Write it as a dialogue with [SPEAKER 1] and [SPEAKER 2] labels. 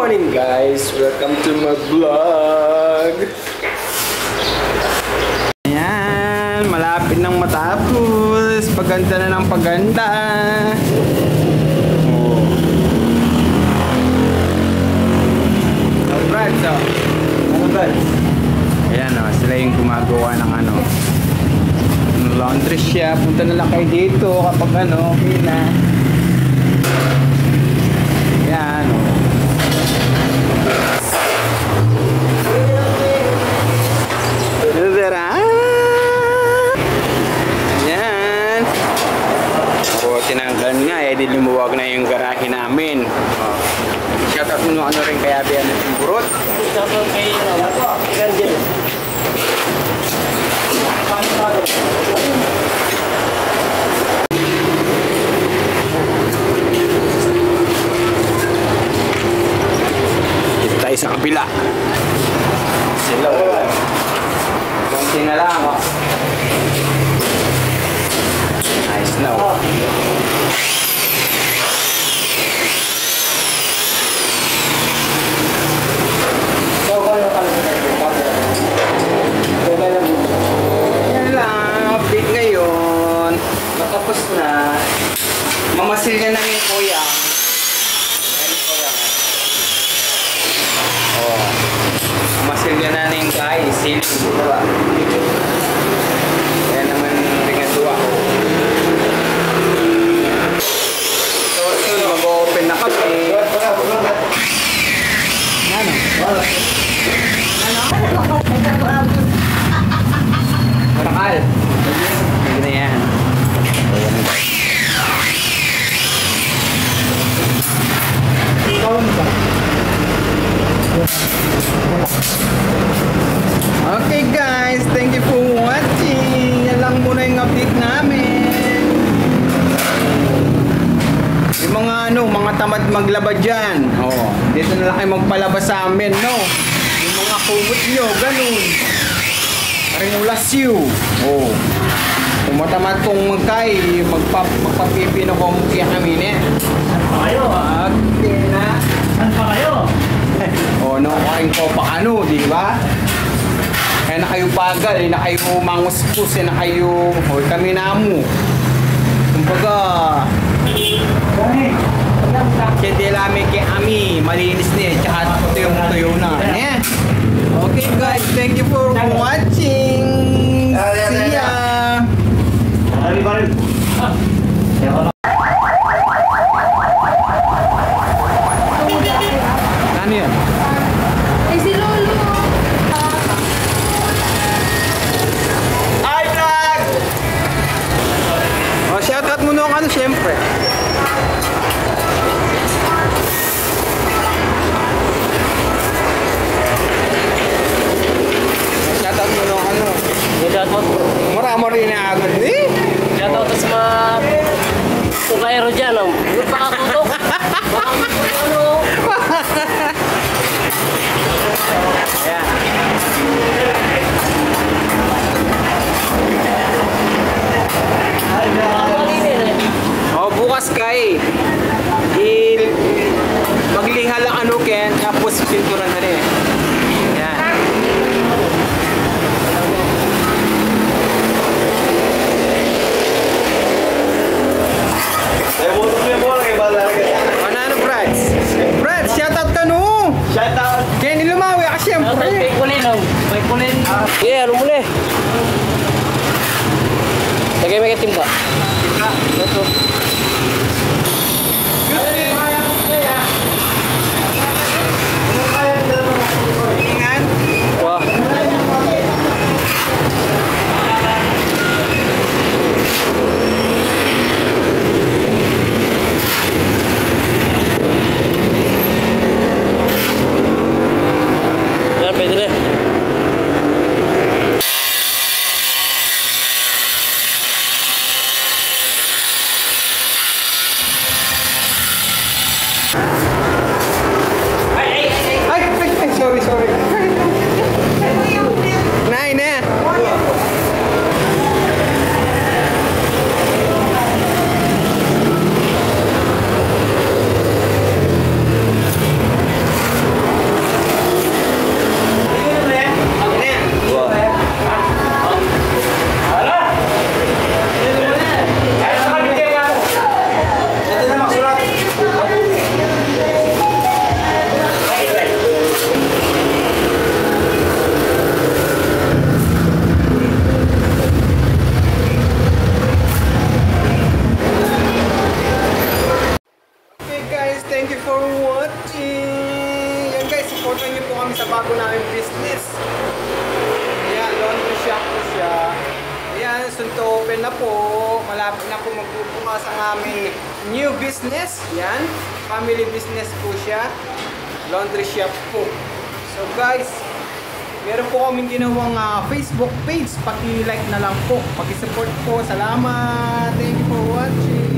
[SPEAKER 1] morning guys! Welcome to my vlog! Ayan, malapit nang matapos. Paganda na ng paganda. Oh. Alright, so. Ano ba? Ayan o, sila yung gumagawa ng ano. Laundry siya. Punta na lang kayo dito kapag ano, okay na. Ayan o. Ayan. O, tinanggal nga eh. Di lumuwag na yung garahe namin. O. Shoutout mo ano rin kaya biyan ng burot. Shoutout kay Gandil. Dito tayo sa kabila. Sila wala. Kunti na lang oh. Nice na oh. Yan lang, update ngayon. Matapos na. Mamasil niya na yung kuya. Oh. Mamasil niya na yung guys. Siling. Diba? Yan naman ringadua. So, mag-open na kami. Ano? Marakal. Hindi na yan. Okay guys, thank you for watching. Yan lang muna yung update namin. Yung mga ano, mga tamad maglaba dyan. Oh, dito na lang kayo magpalaba sa amin, no? Yung mga kumot nyo, ganun. Ringulasyo. Oh. Kung matamad kong magkay, magpapipino ko mukha kami niya.
[SPEAKER 2] Saan pa kayo?
[SPEAKER 1] Okay na.
[SPEAKER 2] Saan pa kayo?
[SPEAKER 1] Oh, no, kain ko pa ano, di ba? Kaya na kayo pagal, na kayo manguspus, na kayo, oh, kami namu. Kumbaga, hindi lami kay Ami, malinis niya, tsaka tuyong-tuyo na. Yeah. Okay guys, thank you for watching. See ya. Ano yan?
[SPEAKER 3] Ay, si Lolo.
[SPEAKER 1] Hi vlog! Oh, shoutout mo nung ano, syempre. Shoutout mo nung ano.
[SPEAKER 2] Shoutout.
[SPEAKER 1] Maramo rin na agad eh.
[SPEAKER 2] Shoutout sa mga tukaero dyan. Yung pakakutok. Ano?
[SPEAKER 1] Ayan. Oh, bukas kay magliha lang ano ken tapos pintura na rin. Ayan. Ano Brad? Brad, shoutout ka no! Shoutout! Kaya nilumawi ka siyempre!
[SPEAKER 2] May kulin oh. May kulin. Yeah, ano muli? Lagay may katimba. Ito. Wah. Yan, pwede na.
[SPEAKER 1] Sorry. Nine eh. thank you for watching. Yan guys, supportan niyo po kami sa bago namin business. Ayan, laundry shop po siya. Ayan, soon to open na po. Malapit na po magbubukas ang aming new business. Yan, family business po siya. Laundry shop po. So guys, meron po kaming ginawang Facebook page. Paki-like na lang po. Paki-support po. Salamat. Thank you for watching.